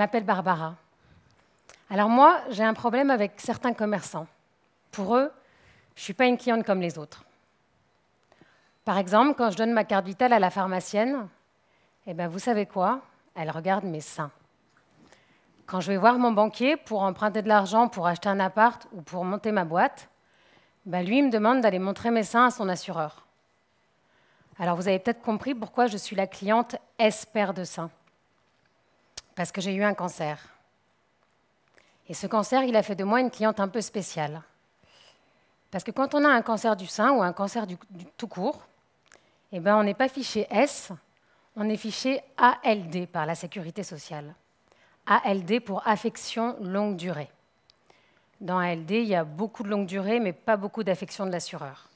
m'appelle Barbara. Alors moi, j'ai un problème avec certains commerçants. Pour eux, je ne suis pas une cliente comme les autres. Par exemple, quand je donne ma carte vitale à la pharmacienne, eh bien, vous savez quoi? Elle regarde mes seins. Quand je vais voir mon banquier pour emprunter de l'argent pour acheter un appart ou pour monter ma boîte, ben lui, il me demande d'aller montrer mes seins à son assureur. Alors vous avez peut-être compris pourquoi je suis la cliente S-paire de seins. Parce que j'ai eu un cancer. Et ce cancer, il a fait de moi une cliente un peu spéciale. Parce que quand on a un cancer du sein ou un cancer du tout court, eh ben, on n'est pas fiché S, on est fiché ALD par la Sécurité sociale. ALD pour affection longue durée. Dans ALD, il y a beaucoup de longue durée, mais pas beaucoup d'affection de l'assureur.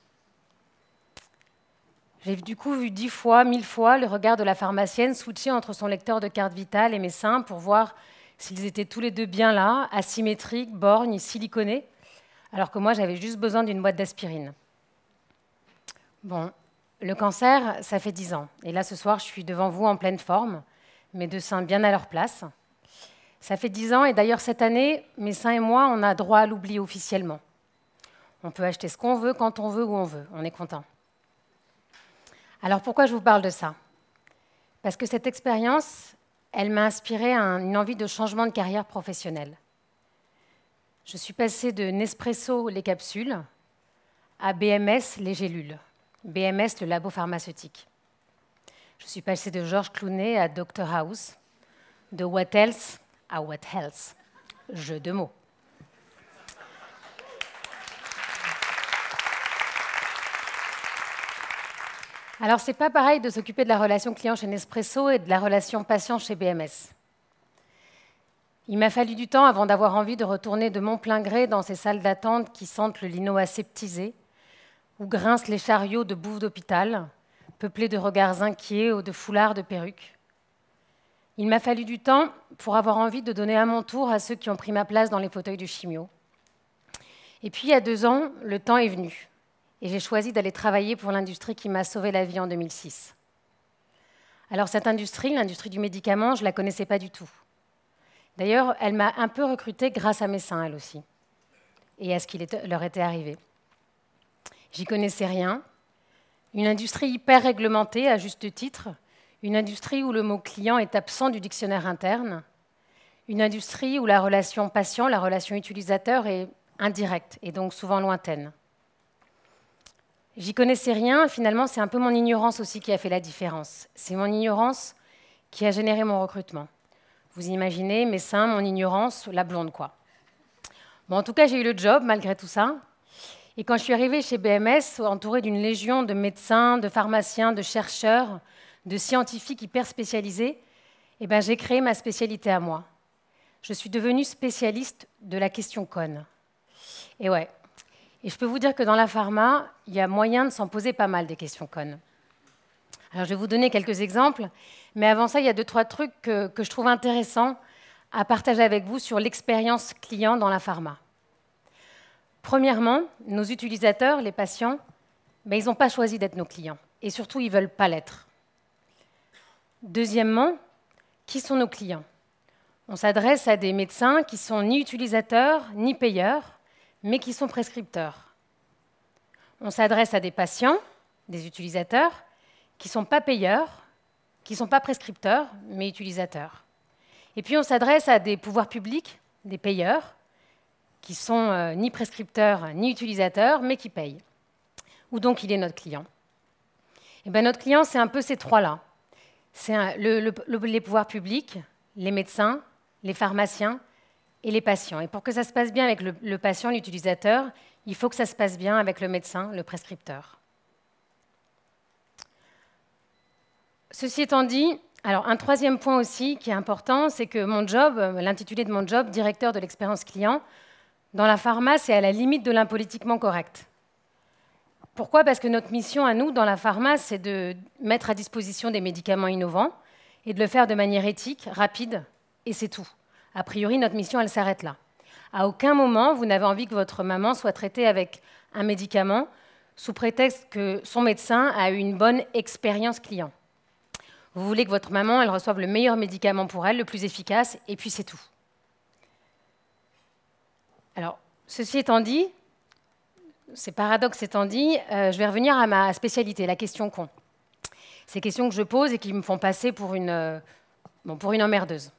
J'ai du coup vu 10 fois, 1000 fois le regard de la pharmacienne switcher entre son lecteur de carte vitale et mes seins pour voir s'ils étaient tous les deux bien là, asymétriques, borgnes, siliconés, alors que moi, j'avais juste besoin d'une boîte d'aspirine. Bon, le cancer, ça fait 10 ans. Et là, ce soir, je suis devant vous en pleine forme, mes deux seins bien à leur place. Ça fait 10 ans, et d'ailleurs, cette année, mes seins et moi, on a droit à l'oubli officiellement. On peut acheter ce qu'on veut, quand on veut, où on veut. On est content. Alors, pourquoi je vous parle de ça? Parce que cette expérience, elle m'a inspiré une envie de changement de carrière professionnelle. Je suis passée de Nespresso, les capsules, à BMS, les gélules. BMS, le labo pharmaceutique. Je suis passée de Georges Clooney à Dr House, de What Else à What Health. Jeu de mots. Alors, c'est pas pareil de s'occuper de la relation client chez Nespresso et de la relation patient chez BMS. Il m'a fallu du temps avant d'avoir envie de retourner de mon plein gré dans ces salles d'attente qui sentent le lino aseptisé, où grincent les chariots de bouffe d'hôpital, peuplés de regards inquiets ou de foulards de perruques. Il m'a fallu du temps pour avoir envie de donner à mon tour à ceux qui ont pris ma place dans les fauteuils de chimio. Et puis, il y a 2 ans, le temps est venu. Et j'ai choisi d'aller travailler pour l'industrie qui m'a sauvé la vie en 2006. Alors cette industrie, l'industrie du médicament, je ne la connaissais pas du tout. D'ailleurs, elle m'a un peu recrutée grâce à mes seins, elle aussi, et à ce qui leur était arrivé. J'y connaissais rien. Une industrie hyper réglementée, à juste titre. Une industrie où le mot client est absent du dictionnaire interne. Une industrie où la relation patient, la relation utilisateur est indirecte et donc souvent lointaine. J'y connaissais rien, finalement, c'est un peu mon ignorance aussi qui a fait la différence. C'est mon ignorance qui a généré mon recrutement. Vous imaginez, mes seins, mon ignorance, la blonde, quoi. Bon, en tout cas, j'ai eu le job, malgré tout ça. Et quand je suis arrivée chez BMS, entourée d'une légion de médecins, de pharmaciens, de chercheurs, de scientifiques hyper spécialisés, eh ben, j'ai créé ma spécialité à moi. Je suis devenue spécialiste de la question conne. Et ouais. Et je peux vous dire que dans la pharma, il y a moyen de s'en poser pas mal des questions connes. Alors, je vais vous donner quelques exemples, mais avant ça, il y a 2-3 trucs que je trouve intéressants à partager avec vous sur l'expérience client dans la pharma. Premièrement, nos utilisateurs, les patients, ben, ils n'ont pas choisi d'être nos clients, et surtout, ils ne veulent pas l'être. Deuxièmement, qui sont nos clients? On s'adresse à des médecins qui sont ni utilisateurs, ni payeurs, mais qui sont prescripteurs. On s'adresse à des patients, des utilisateurs, qui ne sont pas payeurs, qui ne sont pas prescripteurs, mais utilisateurs. Et puis on s'adresse à des pouvoirs publics, des payeurs, qui ne sont ni prescripteurs, ni utilisateurs, mais qui payent. Où donc il est notre client? Eh bien, notre client, c'est un peu ces 3-là. C'est les pouvoirs publics, les médecins, les pharmaciens, et les patients. Et pour que ça se passe bien avec le patient, l'utilisateur, il faut que ça se passe bien avec le médecin, le prescripteur. Ceci étant dit, alors un 3e point aussi qui est important, c'est que mon job, l'intitulé de mon job, directeur de l'expérience client, dans la pharma, c'est à la limite de l'impolitiquement correct. Pourquoi? Parce que notre mission à nous, dans la pharma, c'est de mettre à disposition des médicaments innovants et de le faire de manière éthique, rapide, et c'est tout. A priori, notre mission, elle s'arrête là. À aucun moment, vous n'avez envie que votre maman soit traitée avec un médicament sous prétexte que son médecin a eu une bonne expérience client. Vous voulez que votre maman elle reçoive le meilleur médicament pour elle, le plus efficace, et puis c'est tout. Alors, ceci étant dit, ces paradoxes étant dit, je vais revenir à ma spécialité, la question con. Ces questions que je pose et qui me font passer pour une emmerdeuse.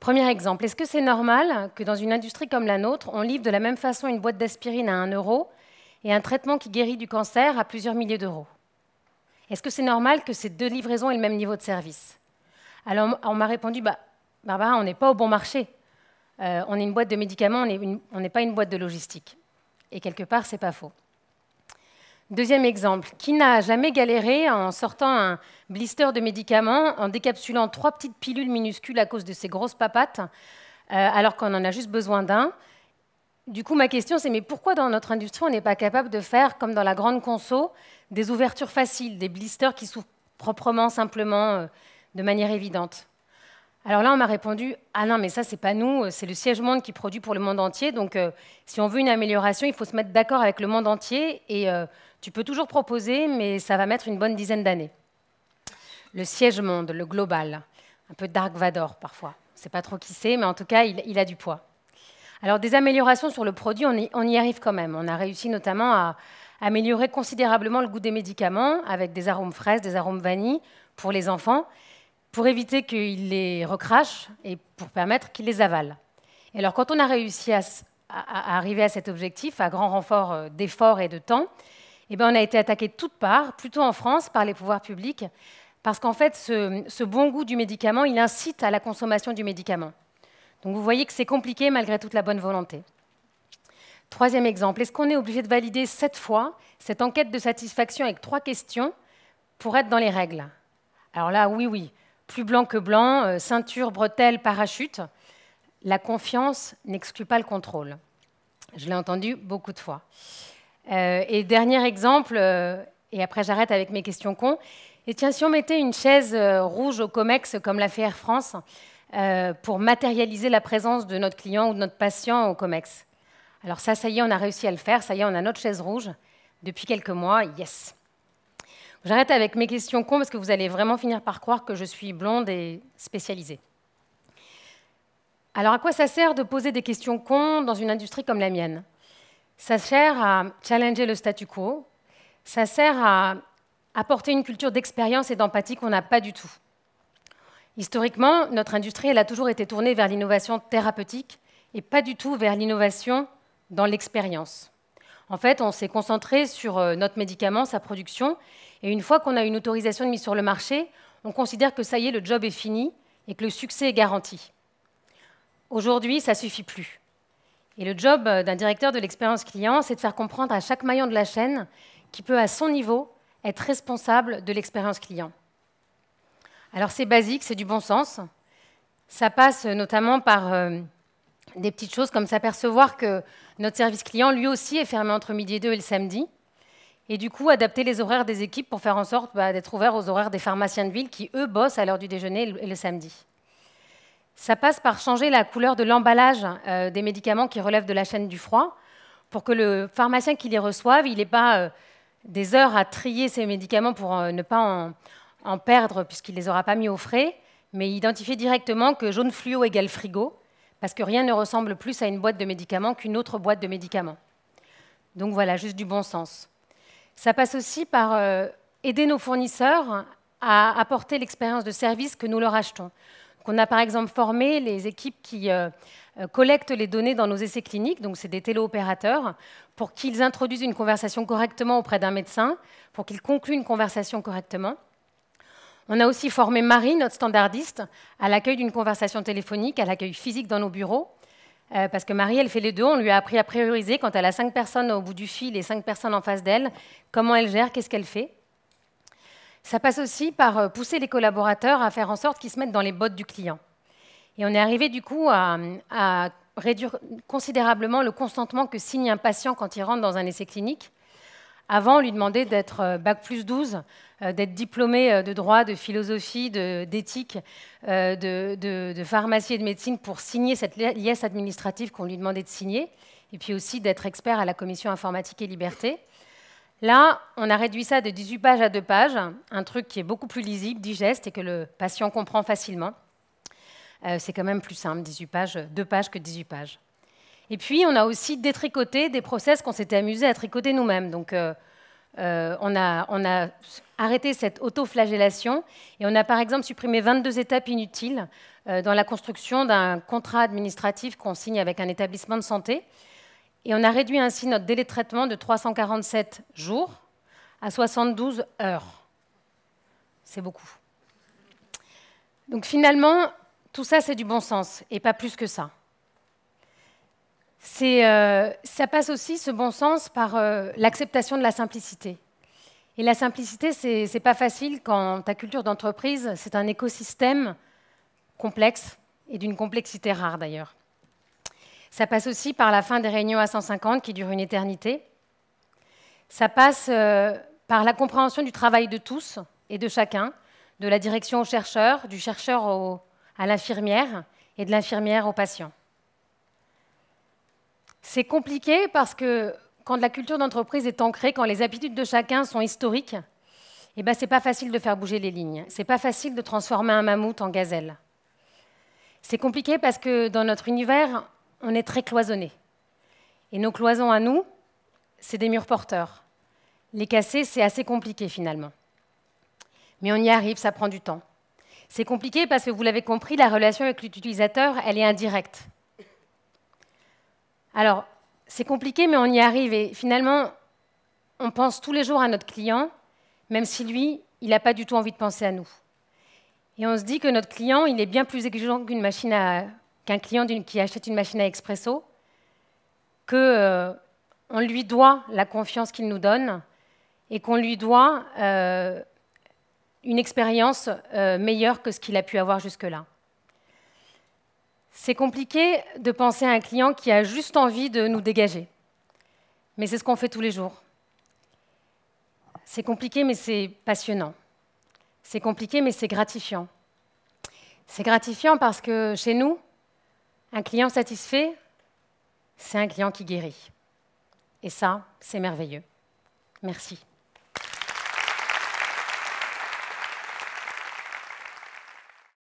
Premier exemple, est-ce que c'est normal que dans une industrie comme la nôtre, on livre de la même façon une boîte d'aspirine à 1 € et un traitement qui guérit du cancer à plusieurs milliers d'euros? Est-ce que c'est normal que ces 2 livraisons aient le même niveau de service? Alors on m'a répondu, Barbara, on n'est pas au bon marché. On est une boîte de médicaments, on n'est pas une boîte de logistique. Et quelque part, ce n'est pas faux. Deuxième exemple, qui n'a jamais galéré en sortant un blister de médicaments, en décapsulant 3 petites pilules minuscules à cause de ses grosses papates, alors qu'on en a juste besoin d'un? Du coup, ma question, c'est mais pourquoi dans notre industrie, on n'est pas capable de faire, comme dans la grande conso, des ouvertures faciles, des blisters qui s'ouvrent proprement, simplement, de manière évidente? Alors là, on m'a répondu « Ah non, mais ça, c'est pas nous, c'est le Siège Monde qui produit pour le monde entier, donc si on veut une amélioration, il faut se mettre d'accord avec le monde entier, et tu peux toujours proposer, mais ça va mettre une bonne dizaine d'années. » Le Siège Monde, le global, un peu Dark Vador parfois. Je ne sais pas trop qui c'est, mais en tout cas, il a du poids. Alors, des améliorations sur le produit, on y arrive quand même. On a réussi notamment à améliorer considérablement le goût des médicaments avec des arômes fraises, des arômes vanille pour les enfants, pour éviter qu'ils les recrachent et pour permettre qu'ils les avalent. Et alors, quand on a réussi à arriver à cet objectif, à grand renfort d'efforts et de temps, eh bien, on a été attaqué de toutes parts, plutôt en France, par les pouvoirs publics, parce qu'en fait, ce bon goût du médicament, il incite à la consommation du médicament. Donc vous voyez que c'est compliqué malgré toute la bonne volonté. Troisième exemple, est-ce qu'on est obligé de valider 7 fois cette enquête de satisfaction avec 3 questions pour être dans les règles? Alors là, oui, plus blanc que blanc, ceinture, bretelles, parachute. La confiance n'exclut pas le contrôle. Je l'ai entendu beaucoup de fois. Et dernier exemple, et après j'arrête avec mes questions cons, et tiens, si on mettait une chaise rouge au COMEX, comme l'a fait Air France, pour matérialiser la présence de notre client ou de notre patient au COMEX. Alors ça y est, on a réussi à le faire, ça y est, on a notre chaise rouge. Depuis quelques mois, yes. J'arrête avec mes questions cons parce que vous allez vraiment finir par croire que je suis blonde et spécialisée. Alors à quoi ça sert de poser des questions cons dans une industrie comme la mienne? Ça sert à challenger le statu quo, ça sert à apporter une culture d'expérience et d'empathie qu'on n'a pas du tout. Historiquement, notre industrie elle a toujours été tournée vers l'innovation thérapeutique et pas du tout vers l'innovation dans l'expérience. En fait, on s'est concentré sur notre médicament, sa production, et une fois qu'on a une autorisation de mise sur le marché, on considère que ça y est, le job est fini et que le succès est garanti. Aujourd'hui, ça ne suffit plus. Et le job d'un directeur de l'expérience client, c'est de faire comprendre à chaque maillon de la chaîne qu'il peut, à son niveau, être responsable de l'expérience client. Alors c'est basique, c'est du bon sens. Ça passe notamment par des petites choses comme s'apercevoir que notre service client, lui aussi, est fermé entre midi et 2 et le samedi. Et du coup, adapter les horaires des équipes pour faire en sorte d'être ouvert aux horaires des pharmaciens de ville qui, eux, bossent à l'heure du déjeuner et le samedi. Ça passe par changer la couleur de l'emballage des médicaments qui relèvent de la chaîne du froid pour que le pharmacien qui les reçoive, il n'ait pas des heures à trier ces médicaments pour ne pas en perdre puisqu'il ne les aura pas mis au frais, mais identifier directement que jaune fluo égale frigo, parce que rien ne ressemble plus à une boîte de médicaments qu'une autre boîte de médicaments. Donc voilà, juste du bon sens. Ça passe aussi par aider nos fournisseurs à apporter l'expérience de service que nous leur achetons. Donc on a par exemple formé les équipes qui collectent les données dans nos essais cliniques, donc c'est des téléopérateurs, pour qu'ils introduisent une conversation correctement auprès d'un médecin, pour qu'ils concluent une conversation correctement. On a aussi formé Marie, notre standardiste, à l'accueil d'une conversation téléphonique, à l'accueil physique dans nos bureaux, parce que Marie, elle fait les deux. On lui a appris à prioriser quand elle a 5 personnes au bout du fil et 5 personnes en face d'elle, comment elle gère, qu'est-ce qu'elle fait. Ça passe aussi par pousser les collaborateurs à faire en sorte qu'ils se mettent dans les bottes du client. Et on est arrivé du coup à réduire considérablement le consentement que signe un patient quand il rentre dans un essai clinique. Avant, on lui demandait d'être Bac+12, d'être diplômé de droit, de philosophie, d'éthique, de pharmacie et de médecine pour signer cette liesse administrative qu'on lui demandait de signer, et puis aussi d'être expert à la commission informatique et liberté. Là, on a réduit ça de 18 pages à 2 pages, un truc qui est beaucoup plus lisible, digeste et que le patient comprend facilement. C'est quand même plus simple, 18 pages, 2 pages que 18 pages. Et puis, on a aussi détricoté des process qu'on s'était amusé à tricoter nous-mêmes. Donc, on a arrêté cette autoflagellation et on a par exemple supprimé 22 étapes inutiles dans la construction d'un contrat administratif qu'on signe avec un établissement de santé. Et on a réduit ainsi notre délai de traitement de 347 jours à 72 heures. C'est beaucoup. Donc finalement, tout ça, c'est du bon sens, et pas plus que ça. Ça passe aussi, ce bon sens, par l'acceptation de la simplicité. Et la simplicité, c'est pas facile quand ta culture d'entreprise, c'est un écosystème complexe, et d'une complexité rare d'ailleurs. Ça passe aussi par la fin des réunions à 150 qui durent une éternité. Ça passe par la compréhension du travail de tous et de chacun, de la direction au chercheur, du chercheur à l'infirmière et de l'infirmière au patient. C'est compliqué parce que quand la culture d'entreprise est ancrée, quand les habitudes de chacun sont historiques, eh ben, ce n'est pas facile de faire bouger les lignes. Ce n'est pas facile de transformer un mammouth en gazelle. C'est compliqué parce que dans notre univers, on est très cloisonné. Et nos cloisons à nous, c'est des murs porteurs. Les casser, c'est assez compliqué finalement. Mais on y arrive, ça prend du temps. C'est compliqué parce que, vous l'avez compris, la relation avec l'utilisateur, elle est indirecte. Alors, c'est compliqué, mais on y arrive. Et finalement, on pense tous les jours à notre client, même si lui, il n'a pas du tout envie de penser à nous. Et on se dit que notre client, il est bien plus exigeant qu'un client qui achète une machine à expresso, qu'on lui doit la confiance qu'il nous donne et qu'on lui doit une expérience meilleure que ce qu'il a pu avoir jusque-là. C'est compliqué de penser à un client qui a juste envie de nous dégager. Mais c'est ce qu'on fait tous les jours. C'est compliqué, mais c'est passionnant. C'est compliqué, mais c'est gratifiant. C'est gratifiant parce que chez nous, un client satisfait, c'est un client qui guérit. Et ça, c'est merveilleux. Merci.